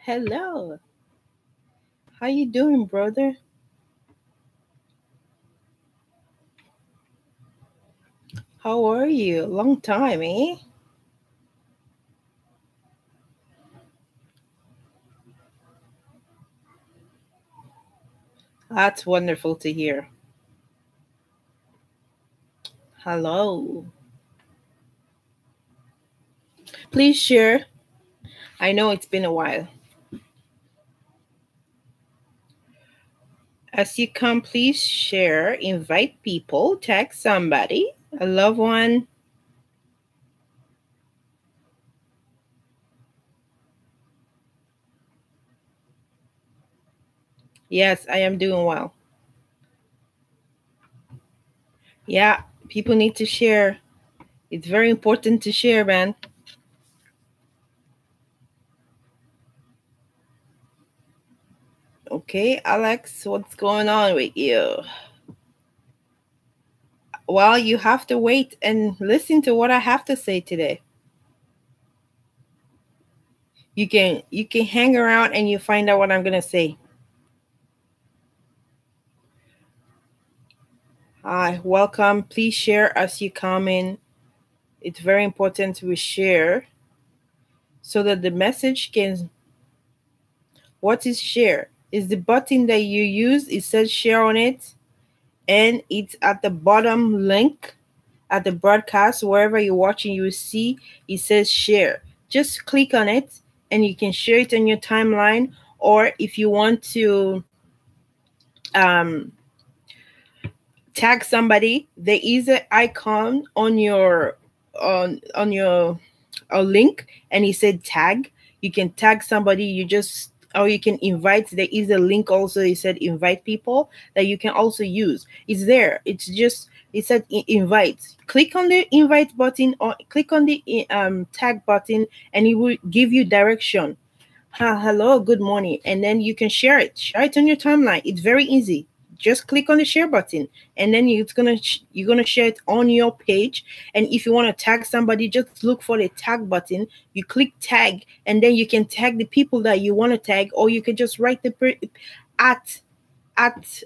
Hello. How you doing, brother? How are you? Long time, eh? That's wonderful to hear. Hello. Please share. I know it's been a while. As you come, please share, invite people, tag somebody, a loved one. Yes, I am doing well. Yeah, people need to share. It's very important to share, man. Okay, Alex, what's going on with you? Well, you have to wait and listen to what I have to say today. You can hang around and you find out what I'm gonna say. Hi, welcome. Please share as you come in. It's very important we share so that the message can. What is share? Is the button that you use. It says share on it, and it's at the bottom link at the broadcast wherever you're watching. You will see it says share. Just click on it, and you can share it on your timeline. Or if you want to um, tag somebody, there is an icon on your on your a link, and it said tag. You can tag somebody. You just or you can invite. There is a link also. It said invite people that you can also use. It's there. It's just it said invite. Click on the invite button or click on the tag button, and it will give you direction. Hello, good morning, and then you can share it. Share it on your timeline. It's very easy. Just click on the share button, and then you're gonna share it on your page. And if you want to tag somebody, just look for the tag button. You click tag, and then you can tag the people that you want to tag, or you can just write the at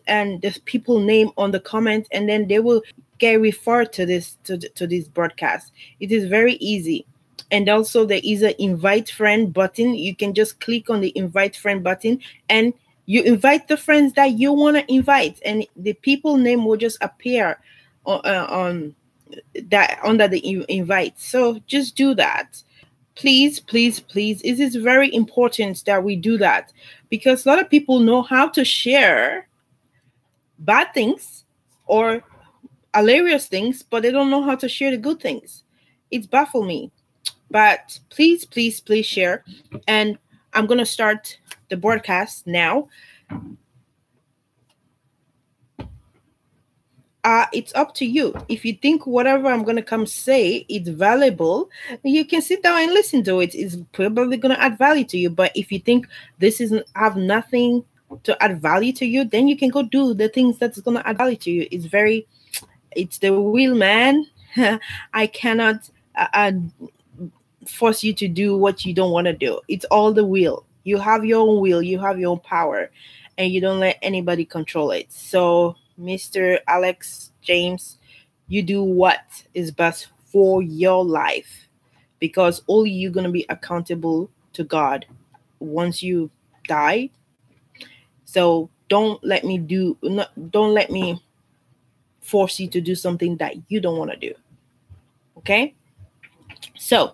and the people name on the comment, and then they will get referred to this broadcast. It is very easy. And also there is an invite friend button. You can just click on the invite friend button, and you invite the friends that you want to invite, and the people name will just appear on that under the invite. So just do that. Please, please, please. It is very important that we do that, because a lot of people know how to share bad things or hilarious things, but they don't know how to share the good things. It's baffled me. But please, please, please share. And I'm going to start the broadcast now. It's up to you. If you think whatever I'm going to come say is valuable, you can sit down and listen to it. It's probably going to add value to you. But if you think this isn't have nothing to add value to you, then you can go do the things that's going to add value to you. It's the will, man. I cannot force you to do what you don't want to do. It's all the will. You have your own will, you have your own power, and you don't let anybody control it. So, Mr. Alex James, you do what is best for your life, because only you're going to be accountable to God once you die. So don't let me force you to do something that you don't want to do. Okay? So,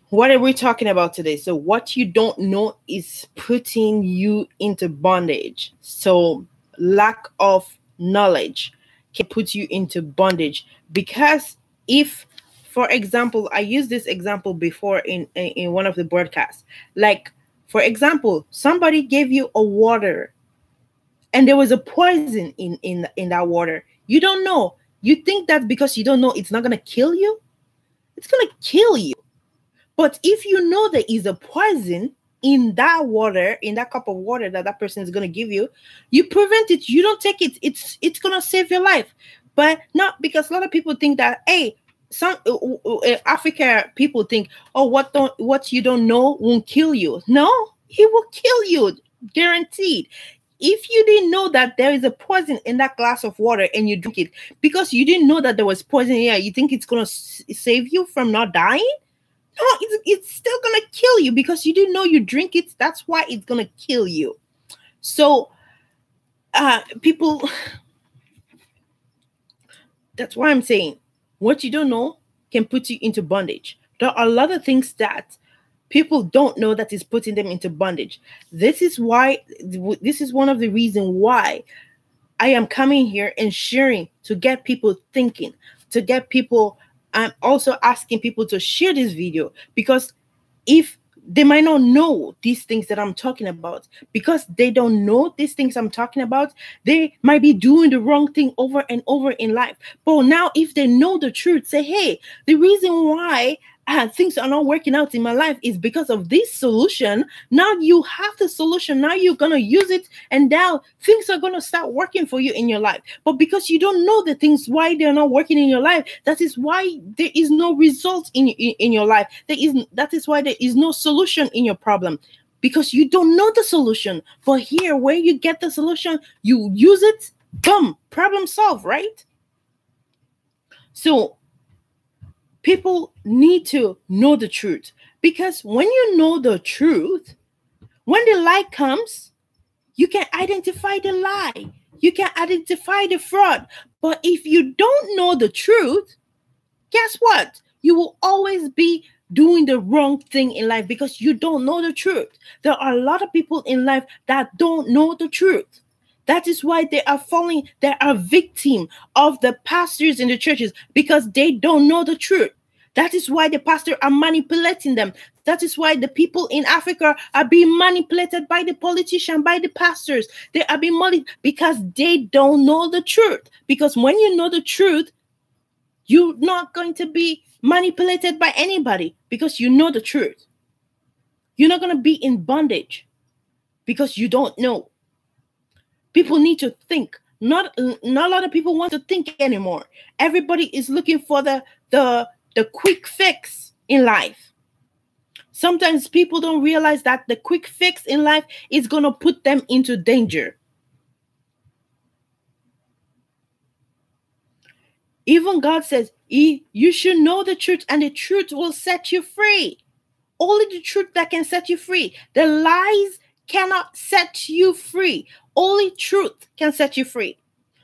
what are we talking about today? So what you don't know is putting you into bondage. So lack of knowledge can put you into bondage, because if, for example, I used this example before in one of the broadcasts. Like, for example, somebody gave you a water and there was a poison in that water. You don't know. You think that because you don't know, it's not going to kill you. It's going to kill you. But if you know there is a poison in that water, in that cup of water that person is going to give you, you prevent it. You don't take it. It's going to save your life. But not because a lot of people think that, hey, some Africa people think, oh, what you don't know won't kill you. No, it will kill you, guaranteed. If you didn't know that there is a poison in that glass of water and you drink it because you didn't know that there was poison here, you think it's gonna save you from not dying? No, it's still gonna kill you because you didn't know you drink it. That's why it's gonna kill you. So, people, that's why I'm saying what you don't know can put you into bondage. There are a lot of things that people don't know that is putting them into bondage. This is why, this is one of the reasons why I am coming here and sharing to get people thinking, to get people. I'm also asking people to share this video because if they might not know these things that I'm talking about, because they don't know these things I'm talking about, they might be doing the wrong thing over and over in life. But now if they know the truth, say, hey, the reason why things are not working out in my life is because of this solution. Now you have the solution. Now you're going to use it. And now things are going to start working for you in your life. But because you don't know the things why they're not working in your life, that is why there is no result in your life. That is why there is no solution in your problem. Because you don't know the solution. But here, where you get the solution, you use it, boom, problem solved, right? So people need to know the truth, because when you know the truth, when the lie comes, you can identify the lie. You can identify the fraud. But if you don't know the truth, guess what? You will always be doing the wrong thing in life because you don't know the truth. There are a lot of people in life that don't know the truth. That is why they are falling, they are victim of the pastors in the churches because they don't know the truth. That is why the pastors are manipulating them. That is why the people in Africa are being manipulated by the politician, by the pastors. They are being manipulated because they don't know the truth. Because when you know the truth, you're not going to be manipulated by anybody because you know the truth. You're not going to be in bondage because you don't know. People need to think. Not a lot of people want to think anymore. Everybody is looking for the quick fix in life. Sometimes people don't realize that the quick fix in life is going to put them into danger. Even God says, you should know the truth and the truth will set you free. Only the truth that can set you free. The lies cannot set you free. Only truth can set you free.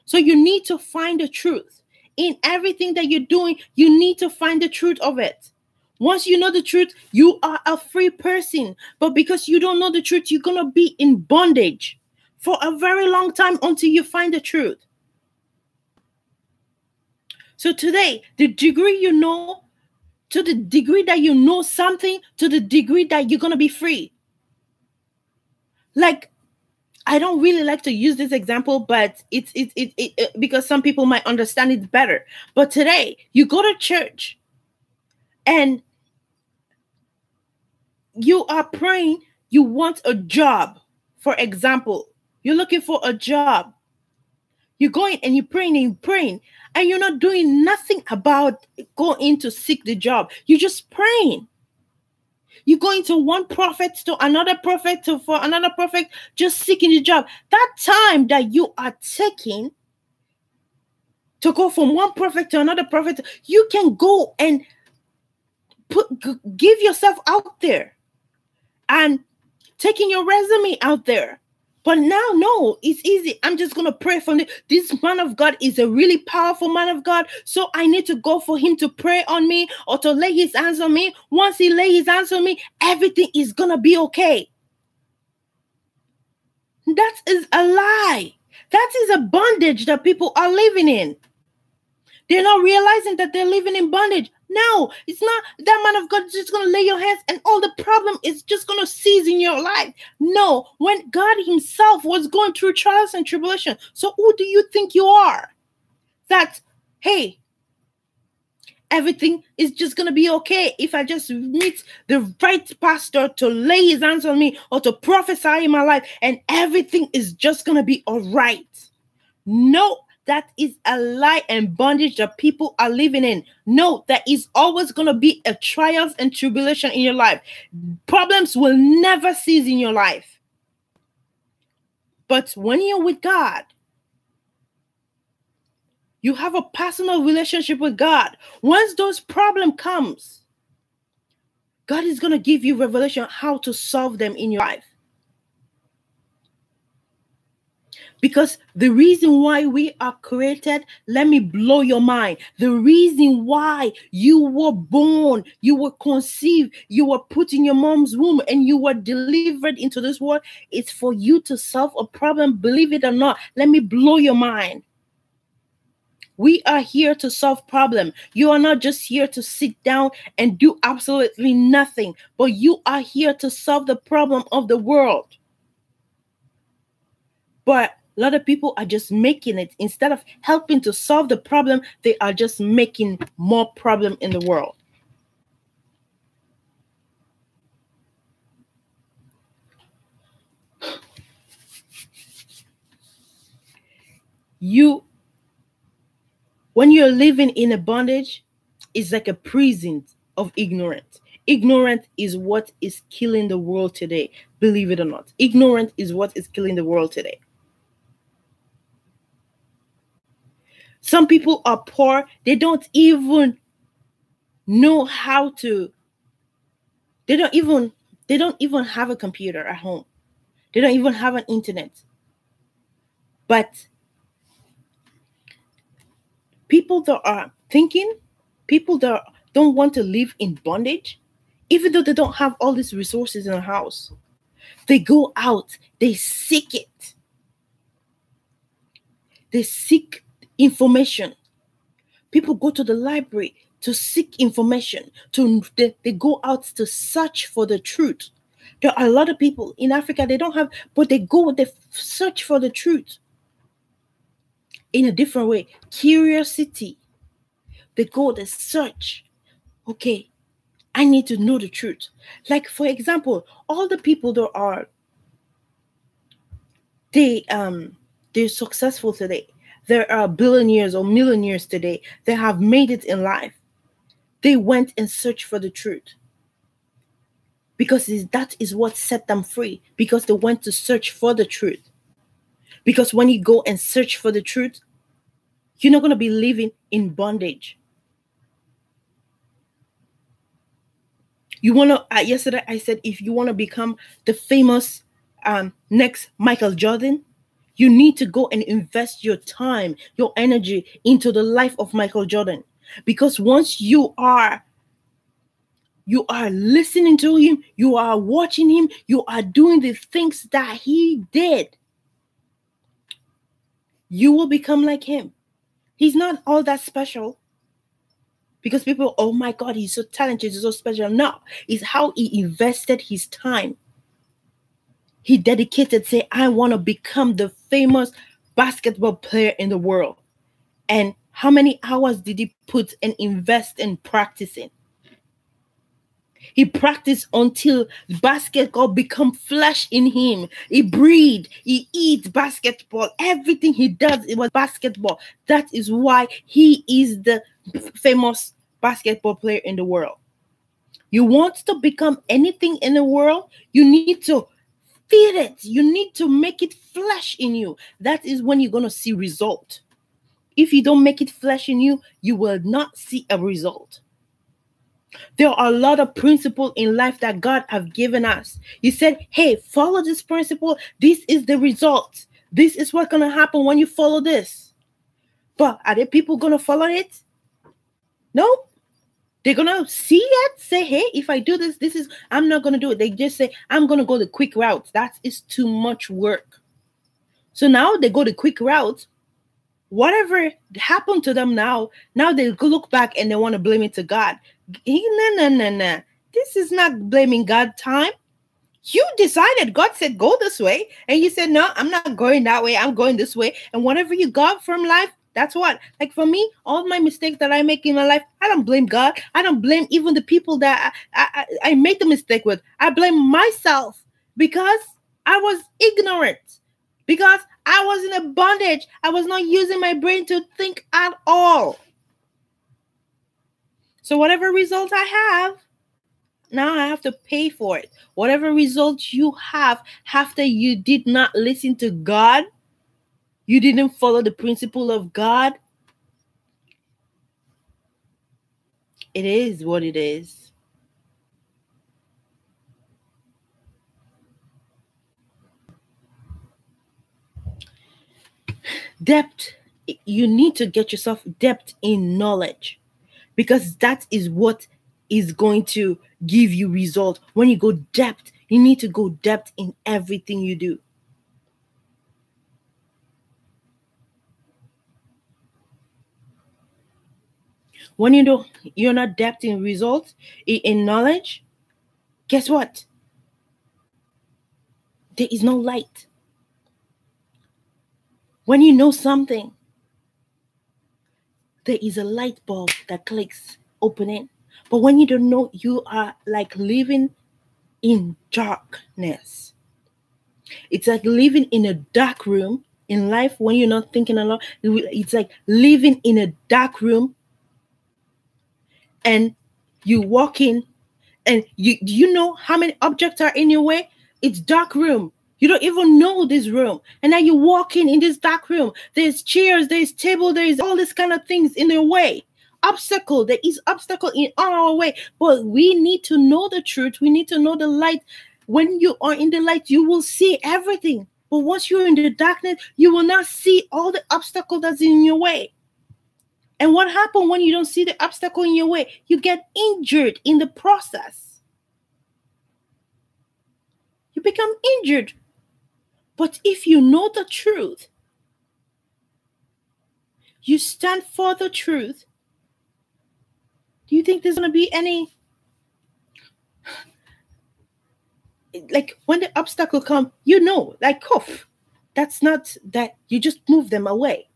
So you need to find the truth. In everything that you're doing, you need to find the truth of it. Once you know the truth, you are a free person. But because you don't know the truth, you're going to be in bondage for a very long time until you find the truth. So today, the degree you know, to the degree that you know something, to the degree that you're going to be free. Like, I don't really like to use this example, but it's because some people might understand it better. But today, you go to church and you are praying, you want a job. For example, you're looking for a job. You're going and you're praying, and you're not doing nothing about going to seek the job. You're just praying. You're going to one prophet to another prophet to for another prophet, just seeking the job. That time that you are taking to go from one prophet to another prophet, you can go and give yourself out there and taking your resume out there. But now, no, it's easy. I'm just going to pray from this man of God is a really powerful man of God. So I need to go for him to pray on me or to lay his hands on me. Once he lay his hands on me, everything is going to be okay. That is a lie. That is a bondage that people are living in. They're not realizing that they're living in bondage. No, it's not that man of God is just going to lay your hands and all the problem is just going to cease in your life. No, when God himself was going through trials and tribulation. So who do you think you are? That, hey, everything is just going to be okay if I just meet the right pastor to lay his hands on me or to prophesy in my life and everything is just going to be all right. No, That is a lie and bondage that people are living in. No, there is always going to be a trials and tribulation in your life. Problems will never cease in your life. But when you're with God, you have a personal relationship with God. Once those problems comes, God is going to give you revelation how to solve them in your life. Because the reason why we are created, let me blow your mind. The reason why you were born, you were conceived, you were put in your mom's womb, and you were delivered into this world, is for you to solve a problem. Believe it or not, let me blow your mind. We are here to solve problems. You are not just here to sit down and do absolutely nothing, but you are here to solve the problem of the world. But a lot of people are just making it. Instead of helping to solve the problem, they are just making more problem in the world. When you're living in a bondage, it's like a prison of ignorance. Ignorance is what is killing the world today. Believe it or not. Ignorance is what is killing the world today. Some people are poor. They don't even know how to. They don't even have a computer at home. They don't even have an internet. But people that are thinking, people that don't want to live in bondage, even though they don't have all these resources in the house, they go out, they seek it. They seek information. People go to the library to seek information. They go out to search for the truth. There are a lot of people in Africa, they don't have, but they search for the truth in a different way. Curiosity. They go, they search. Okay, I need to know the truth. Like, for example, all the people that are, they're successful today. There are billionaires or millionaires today that have made it in life. They went and searched for the truth. Because that is what set them free. Because they went to search for the truth. Because when you go and search for the truth, you're not going to be living in bondage. You want to, yesterday I said, if you want to become the famous next Michael Jordan, you need to go and invest your time, your energy into the life of Michael Jordan. Because once you are listening to him, you are watching him, you are doing the things that he did, you will become like him. He's not all that special. Because people, oh my God, he's so talented, he's so special. No, it's how he invested his time. He dedicated, say, I want to become the famous basketball player in the world. And how many hours did he put and invest in practicing? He practiced until basketball become flesh in him. He breathed, he eats basketball. Everything he does, it was basketball. That is why he is the famous basketball player in the world. You want to become anything in the world, you need to feed it. You need to make it flesh in you. That is when you're going to see result. If you don't make it flesh in you, you will not see a result. There are a lot of principles in life that God has given us. He said, hey, follow this principle. This is the result. This is what's going to happen when you follow this. But are there people going to follow it? No. They're going to see it, say, hey, if I do this, I'm not going to do it. They just say, I'm going to go the quick route. That is too much work. So now they go the quick route. Whatever happened to them now they look back and they want to blame it to God. No. This is not blaming God time. You decided, God said, go this way. And you said, no, I'm not going that way. I'm going this way. And whatever you got from life, that's what. Like for me, all my mistakes that I make in my life, I don't blame God. I don't blame even the people that I made the mistake with. I blame myself because I was ignorant. Because I was in a bondage. I was not using my brain to think at all. So whatever result I have, now I have to pay for it. Whatever results you have after you did not listen to God, you didn't follow the principle of God, it is what it is. Depth, you need to get yourself depth in knowledge, because that is what is going to give you result. When you go depth, you need to go depth in everything you do. When you're not depth in results, in knowledge, guess what? There is no light. When you know something, there is a light bulb that clicks, opening. But when you don't know, you are like living in darkness. It's like living in a dark room in life when you're not thinking a lot. It's like living in a dark room, and you walk in, and you know how many objects are in your way? It's dark room. You don't even know this room. And now you walk in this dark room. There's chairs, there's table, there's all this kind of things in their way. Obstacle, there is obstacle on our way. But we need to know the truth. We need to know the light. When you are in the light, you will see everything. But once you're in the darkness, you will not see all the obstacle that's in your way. And what happens when you don't see the obstacle in your way? You get injured in the process. You become injured. But if you know the truth, you stand for the truth, do you think there's going to be any, like when the obstacle comes, you know, like, that's not that, you just move them away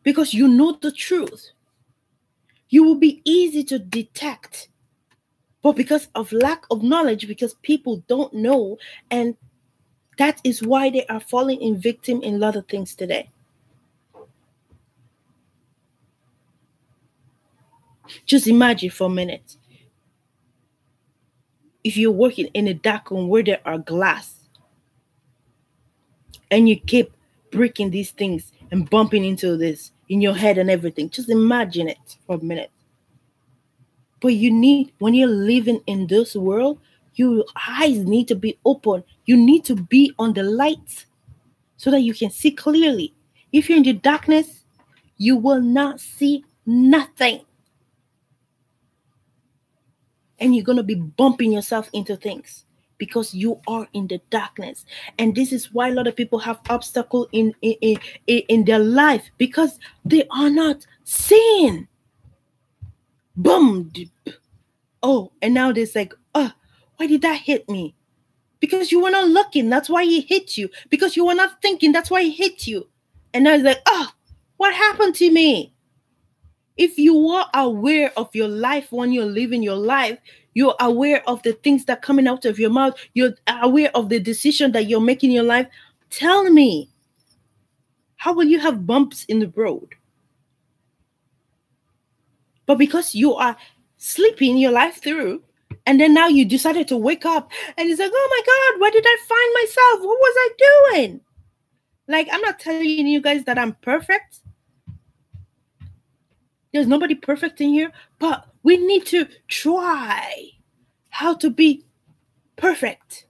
because you know the truth. You will be easy to detect. But because of lack of knowledge, because people don't know, and that is why they are falling in victim in a lot of things today. Just imagine for a minute. If you're working in a dark room where there are glass, and you keep breaking these things and bumping into this in your head and everything, just imagine it for a minute. But you need, when you're living in this world, your eyes need to be open. You need to be on the light so that you can see clearly. If you're in the darkness, you will not see nothing. And you're going to be bumping yourself into things because you are in the darkness. And this is why a lot of people have obstacles in their life, because they are not seeing. Boom. Oh, and now there's like, why did that hit me? Because you were not looking. That's why he hit you. Because you were not thinking. That's why he hit you. And now it's like, what happened to me? If you are aware of your life when you're living your life, you're aware of the things that are coming out of your mouth, you're aware of the decision that you're making in your life, tell me, how will you have bumps in the road? But because you are sleeping your life through, and then now you decided to wake up, and it's like, oh my God, where did I find myself? What was I doing? Like, I'm not telling you guys that I'm perfect. There's nobody perfect in here, but we need to try how to be perfect.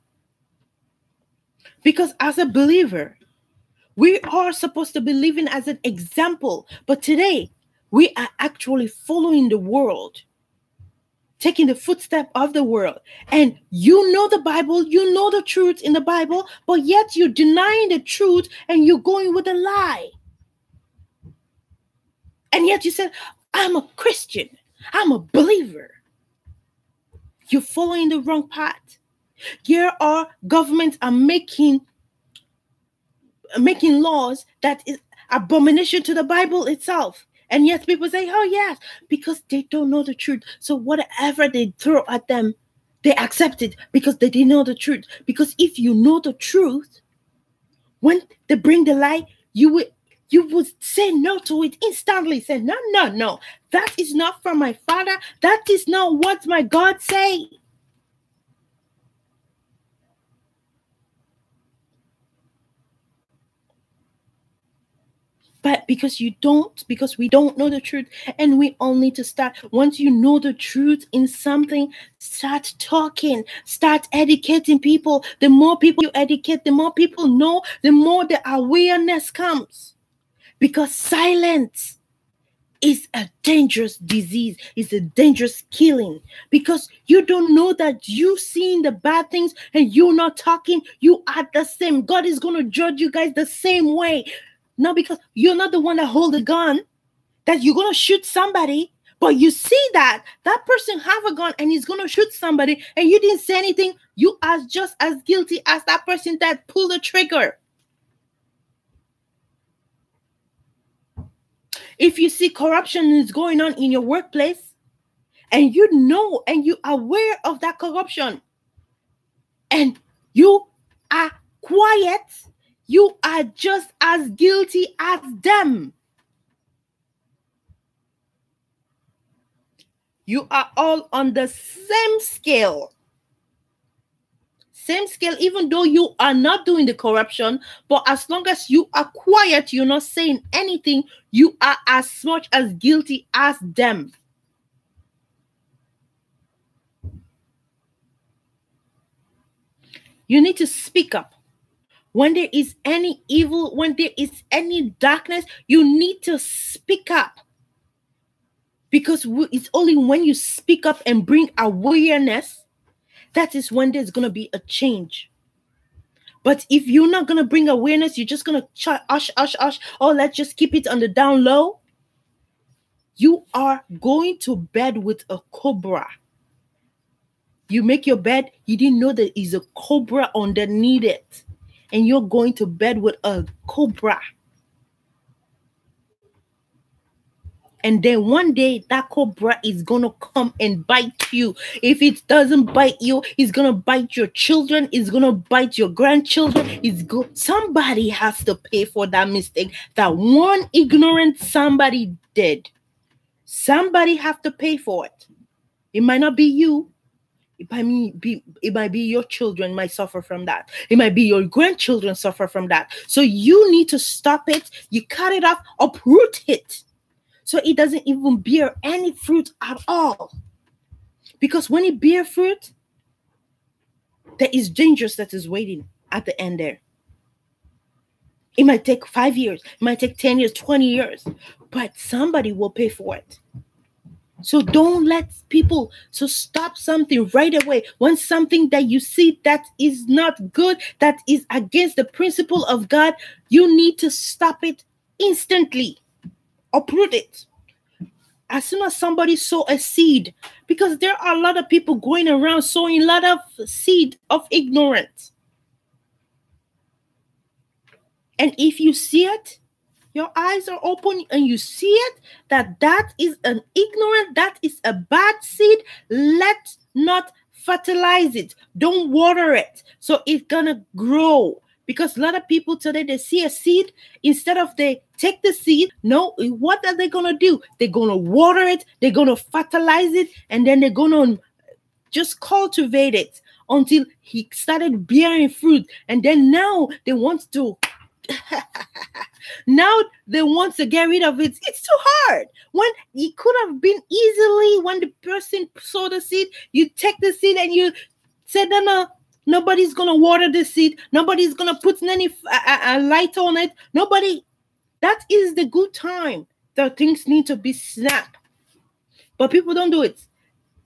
Because as a believer, we are supposed to be living as an example. But today, we are actually following the world, taking the footstep of the world. And you know the Bible, you know the truth in the Bible, but yet you're denying the truth and you're going with a lie. And yet you said, I'm a Christian, I'm a believer. You're following the wrong path. Here are governments are making laws that is abomination to the Bible itself. And yet people say, oh yes, because they don't know the truth. So whatever they throw at them, they accept it because they didn't know the truth. Because if you know the truth, When they bring the lie, you would say no to it instantly. Say, no, no, no. That is not from my Father. That is not what my God say. But because we don't know the truth, and we all need to start. Once you know the truth in something, start talking, start educating people. The more people you educate, the more people know, the more the awareness comes. Because silence is a dangerous disease, it's a dangerous killing. Because you don't know that you seeing the bad things and you're not talking, you are the same. God is going to judge you guys the same way. Not because you're not the one that hold the gun, that you're going to shoot somebody, but you see that person have a gun and he's going to shoot somebody and you didn't say anything. You are just as guilty as that person that pulled the trigger. If you see corruption is going on in your workplace and you know and you are aware of that corruption and you are quiet, you are just as guilty as them. You are all on the same scale. Same scale, even though you are not doing the corruption, but as long as you are quiet, you're not saying anything, you are as much as guilty as them. You need to speak up. When there is any evil, when there is any darkness, you need to speak up. Because it's only when you speak up and bring awareness, that is when there's going to be a change. But if you're not going to bring awareness, you're just going to hush, or let's just keep it on the down low, you are going to bed with a cobra. You make your bed, you didn't know there is a cobra underneath it. And you're going to bed with a cobra. And then one day that cobra is going to come and bite you. If it doesn't bite you, it's going to bite your children. It's going to bite your grandchildren. Somebody has to pay for that mistake that one ignorant somebody did. Somebody have to pay for it. It might not be you. It might be your children might suffer from that. It might be your grandchildren suffer from that. So you need to stop it. You cut it off, uproot it. So it doesn't even bear any fruit at all. Because when it bears fruit, there is dangers that is waiting at the end there. It might take 5 years. It might take 10 years, 20 years. But somebody will pay for it. So don't let people, so stop something right away. When something that you see that is not good, that is against the principle of God, you need to stop it instantly. Uproot it. As soon as somebody sow a seed, because there are a lot of people going around sowing a lot of seed of ignorance. And if you see it, your eyes are open and you see it, that is an ignorant, that is a bad seed, let not fertilize it. Don't water it. So it's gonna grow. Because a lot of people today, they see a seed, instead of they take the seed, no, what are they going to do? They're going to water it, they're going to fertilize it, and then they're going to just cultivate it until he started bearing fruit. And then now they want to, get rid of it. It's too hard. When it could have been easily, when the person sowed the seed, you take the seed and you said, no, nobody's going to water the seed. Nobody's going to put any light on it. Nobody. That is the good time that things need to be snapped. But people don't do it.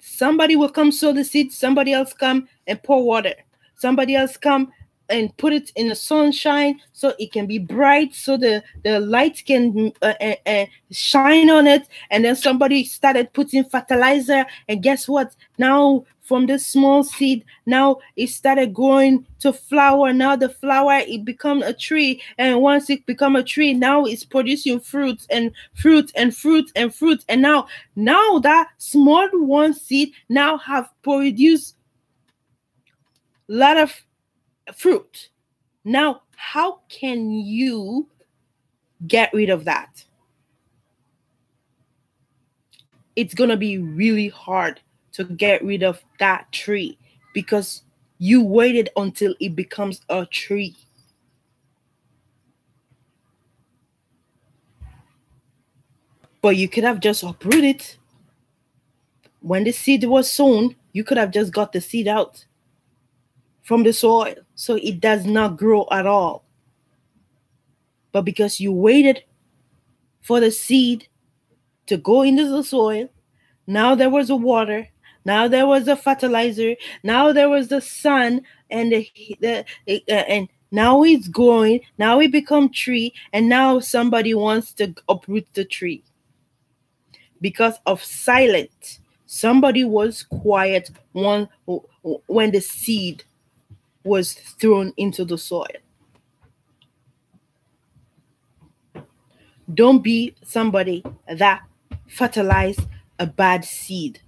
Somebody will come sow the seed. Somebody else come and pour water. Somebody else come and put it in the sunshine so it can be bright, so the light can shine on it. And then somebody started putting fertilizer. And guess what? Now, from this small seed, now it started growing to flower. Now the flower, it become a tree. And once it become a tree, now it's producing fruits and fruit and fruit and fruit. And now that small one seed now have produced a lot of fruit. Now, how can you get rid of that? It's going to be really hard to get rid of that tree because you waited until it becomes a tree. But you could have just uprooted it. When the seed was sown, you could have just got the seed out from the soil so it does not grow at all. But because you waited for the seed to go into the soil, now there was a water, now there was a fertilizer, now there was the sun, and and now it's growing, now it become tree, and now somebody wants to uproot the tree. Because of silence, somebody was quiet when the seed was thrown into the soil. Don't be somebody that fertilize a bad seed.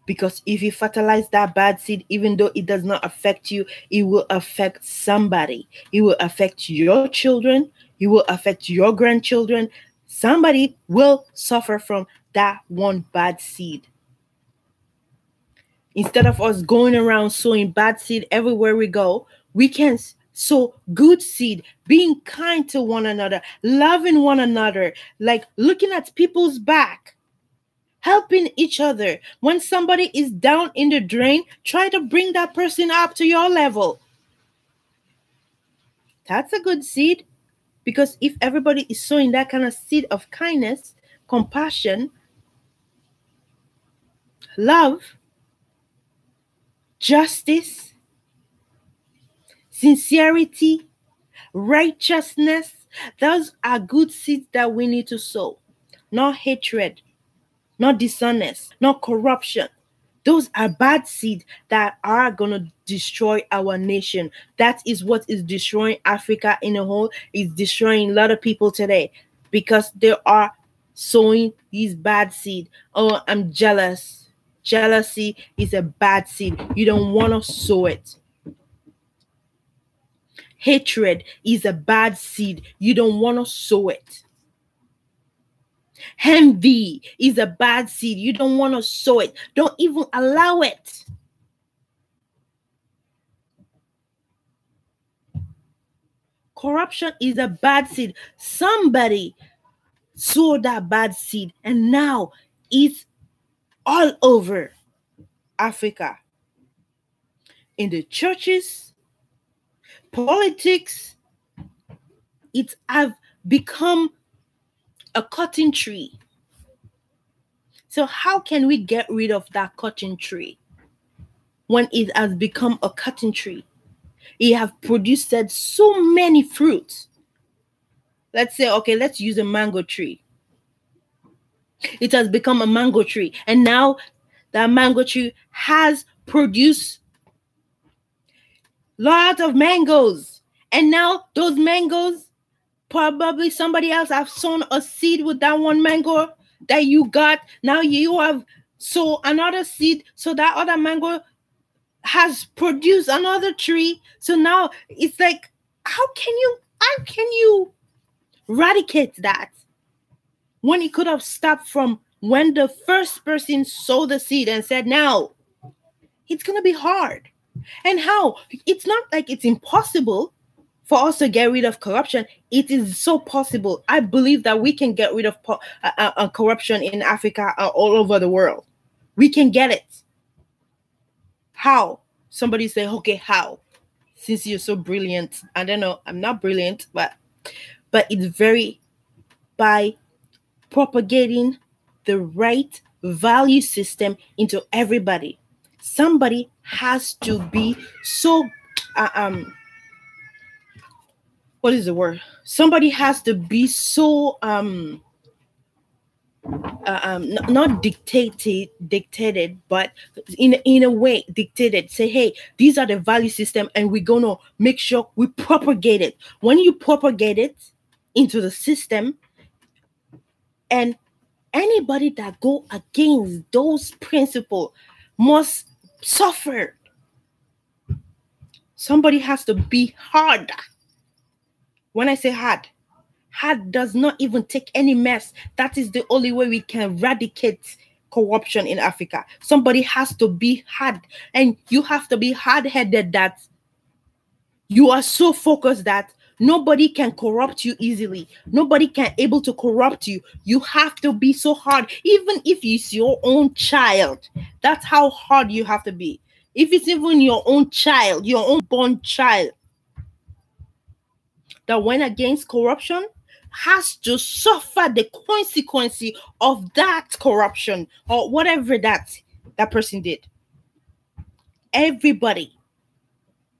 Because if you fertilize that bad seed, even though it does not affect you, it will affect somebody. It will affect your children. It will affect your grandchildren. Somebody will suffer from that one bad seed. Instead of us going around sowing bad seed everywhere we go, we can sow good seed, being kind to one another, loving one another, like looking at people's back, helping each other. When somebody is down in the drain, try to bring that person up to your level. That's a good seed, because if everybody is sowing that kind of seed of kindness, compassion, love, justice, sincerity, righteousness, those are good seeds that we need to sow. Not hatred, not dishonest, not corruption. Those are bad seeds that are going to destroy our nation. That is what is destroying Africa in a whole. Is destroying a lot of people today because they are sowing these bad seeds. Oh, I'm jealous. Jealousy is a bad seed. You don't want to sow it. Hatred is a bad seed. You don't want to sow it. Envy is a bad seed. You don't want to sow it. Don't even allow it. Corruption is a bad seed. Somebody sowed that bad seed and now it's all over Africa. In the churches, politics, it have become a cotton tree. So how can we get rid of that cotton tree when it has become a cotton tree? It have produced so many fruits. Let's say, okay, let's use a mango tree. It has become a mango tree. And now that mango tree has produced lots of mangoes. And now those mangoes, probably somebody else have sown a seed with that one mango that you got. Now you have sown another seed. So that other mango has produced another tree. So now it's like, how can you eradicate that when it could have stopped from when the first person sowed the seed and said, now it's going to be hard. And how? It's not like it's impossible for us to get rid of corruption. It is so possible. I believe that we can get rid of corruption in Africa, all over the world. We can get it. How? Somebody say, okay, how? Since you're so brilliant. I don't know. I'm not brilliant, but it's very by propagating the right value system into everybody. Somebody has to be so what is the word? Somebody has to be so not dictated, but in a way dictated. Say, hey, these are the value system, and we're gonna make sure we propagate it. When you propagate it into the system, and anybody that go against those principles must suffer. Somebody has to be hard. When I say hard, hard does not even take any mess. That is the only way we can eradicate corruption in Africa. Somebody has to be hard, and you have to be hard-headed, that you are so focused that nobody can corrupt you easily. Nobody can able to corrupt you. You have to be so hard, even if it's your own child. That's how hard you have to be. If it's even your own child, your own born child that went against corruption, has to suffer the consequence of that corruption or whatever that person did. Everybody.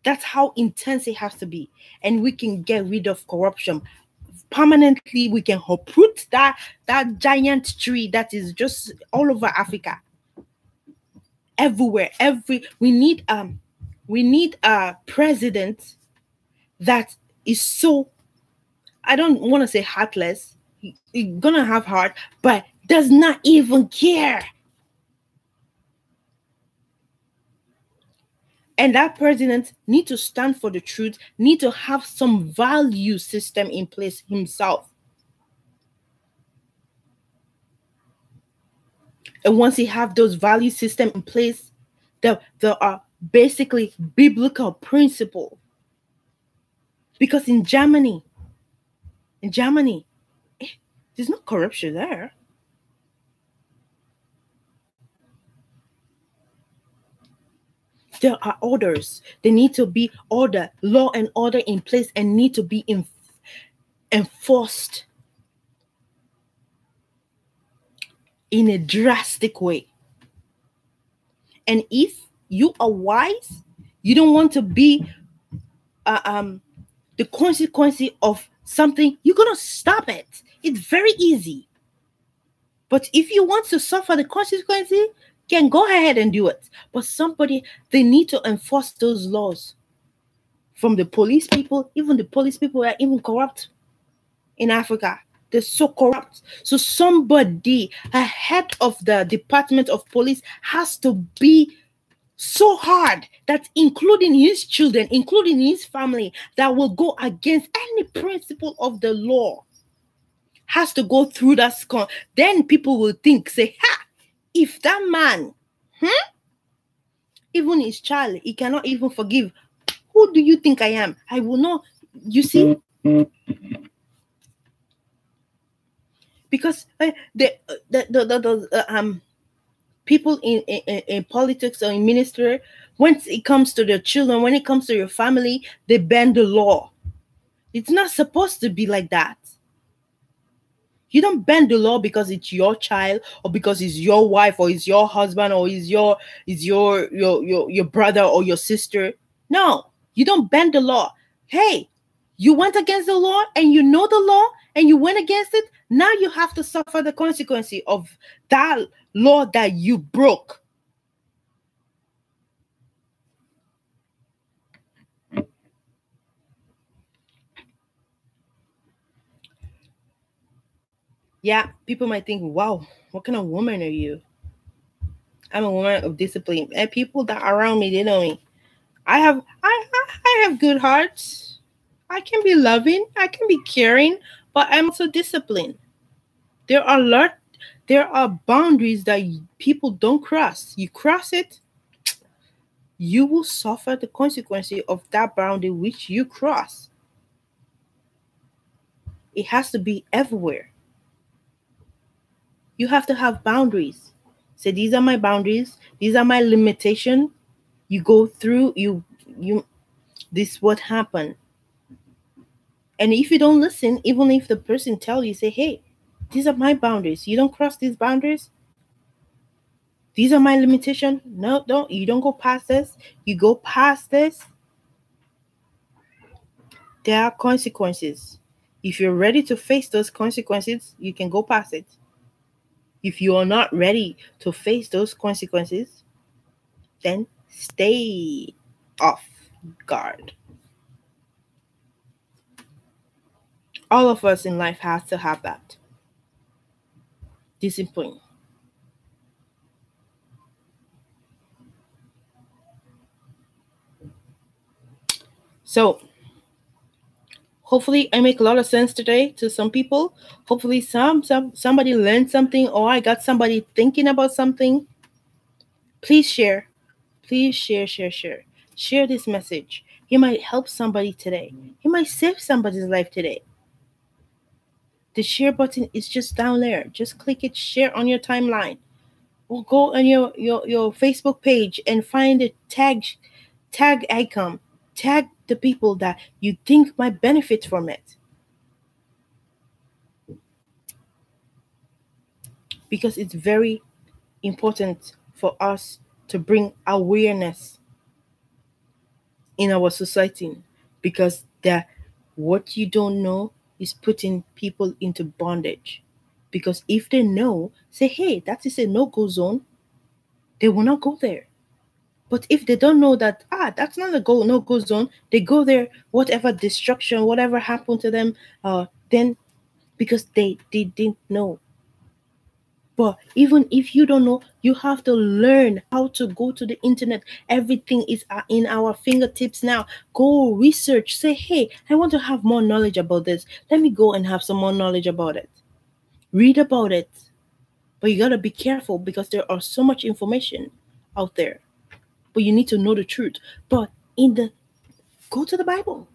That's how intense it has to be. And we can get rid of corruption permanently. We can uproot that giant tree that is just all over Africa. Everywhere. We need a president that is so, I don't want to say heartless. He's gonna have heart, but does not even care. And that president need to stand for the truth, need to have some value system in place himself. And once he have those value system in place, there are basically biblical principle. Because in Germany, there's no corruption there. There are orders. There need to be order, law and order in place, and need to be enforced in a drastic way. And if you are wise, you don't want to be the consequence of something, you're gonna stop it. It's very easy. But if you want to suffer the consequence, can go ahead and do it. But they need to enforce those laws. From the police people, even the police people are even corrupt in Africa. They're so corrupt. So somebody ahead of the Department of Police has to be so hard that including his children, including his family, that will go against any principle of the law, has to go through that scorn. Then people will think, say, ha! If that man, even his child, he cannot even forgive. Who do you think I am? I will not. You see, because the people in politics or in ministry, when it comes to their children, when it comes to your family, they bend the law. It's not supposed to be like that. You don't bend the law because it's your child, or because it's your wife, or it's your husband, or it's your brother or your sister. No, you don't bend the law. Hey, you went against the law, and you know the law, and you went against it. Now you have to suffer the consequence of that law that you broke. Yeah, people might think, wow, what kind of woman are you? I'm a woman of discipline. And people that are around me, they know me. I have good hearts. I can be loving. I can be caring, but I'm also disciplined. There are boundaries that people don't cross. You cross it, you will suffer the consequences of that boundary which you cross. It has to be everywhere. You have to have boundaries. Say, these are my boundaries. These are my limitations. You go through, this is what happened. And if you don't listen, even if the person tells you, say, hey, these are my boundaries. You don't cross these boundaries. These are my limitations. No, you don't go past this. You go past this. There are consequences. If you're ready to face those consequences, you can go past it. If you are not ready to face those consequences, then stay off guard. All of us in life has to have that discipline. So hopefully I make a lot of sense today to some people. Hopefully somebody learned something, or I got somebody thinking about something. Please share. Please share. Share this message. He might help somebody today. He might save somebody's life today. The share button is just down there. Just click it, share on your timeline. Or go on your Facebook page and find the tag icon. Tag the people that you think might benefit from it. Because it's very important for us to bring awareness in our society, because that what you don't know is putting people into bondage. Because if they know, say, hey, that is a no-go zone, they will not go there. But if they don't know that, that's not a no-go zone, they go there, whatever destruction, whatever happened to them, then because they didn't know. But even if you don't know, you have to learn how to go to the internet. Everything is in our fingertips now. Go research. Say, hey, I want to have more knowledge about this. Let me go and have some more knowledge about it. Read about it. But you got to be careful, because there are so much information out there. But you need to know the truth. But go to the Bible.